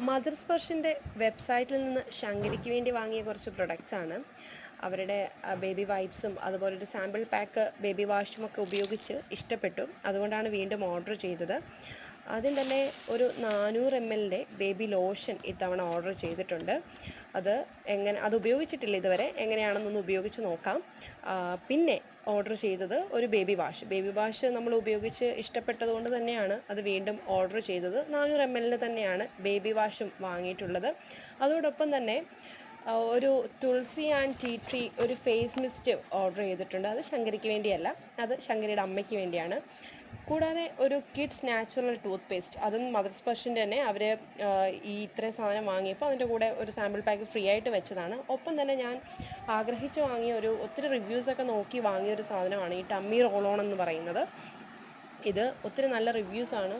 Mother സ്പർശിൻ്റെ വെബ്സൈറ്റിൽ നിന്ന് ശങ്കരിക്ക് വേണ്ടി വാങ്ങിയ കുറച്ച് പ്രൊഡക്ട്സ് ആണ്. അവരുടെ ബേബി വൈപ്സും അതുപോലെ ഒരു സാമ്പിൾ പാക്ക് ബേബി വാഷും ഒക്കെ ഉപയോഗിച്ച് ഇഷ്ടപ്പെട്ടു. അതുകൊണ്ടാണ് വീണ്ടും ഓർഡർ ചെയ്തത്. ആദ്യം തന്നെ ഒരു 400 ml ബേബി ലോഷൻ ഇത്തവണ ഓർഡർ ചെയ്തിട്ടുണ്ട്. അത് ഉപയോഗിച്ചിട്ടില്ല ഇതുവരെ, എങ്ങനെയാണെന്നൊന്ന് ഉപയോഗിച്ച് നോക്കാം. പിന്നെ ഓർഡർ ചെയ്തത് ഒരു ബേബി വാഷ് നമ്മൾ ഉപയോഗിച്ച് ഇഷ്ടപ്പെട്ടത് കൊണ്ട് തന്നെയാണ് അത് വീണ്ടും ഓർഡർ ചെയ്തത്. 400 ml തന്നെയാണ് ബേബി വാഷും വാങ്ങിയിട്ടുള്ളത്. അതോടൊപ്പം തന്നെ ഒരു തുളസി ആൻഡ് ടീ ട്രീ ഒരു ഫേസ് മിസ്റ്റ് ഓർഡർ ചെയ്തിട്ടുണ്ട്. അത് ശങ്കരിക്ക് വേണ്ടിയല്ല, അത് ശങ്കരിയുടെ അമ്മയ്ക്ക് വേണ്ടിയാണ്. കൂടാതെ ഒരു കിഡ്സ് നാച്ചുറൽ ടൂത്ത് പേസ്റ്റ്, അതും മദർ സ്പർശിൻ്റെ തന്നെ അവർ ഇത്രയും സാധനം വാങ്ങിയപ്പോൾ അതിൻ്റെ കൂടെ ഒരു സാമ്പിൾ പാക്ക് ഫ്രീ ആയിട്ട് വെച്ചതാണ്. ഒപ്പം തന്നെ ഞാൻ ആഗ്രഹിച്ച് വാങ്ങിയ ഒത്തിരി റിവ്യൂസൊക്കെ നോക്കി വാങ്ങിയൊരു സാധനമാണ് ഈ ടമ്മി റോൾ ഓൺ എന്ന് പറയുന്നത്. ഇത് ഒത്തിരി നല്ല റിവ്യൂസാണ്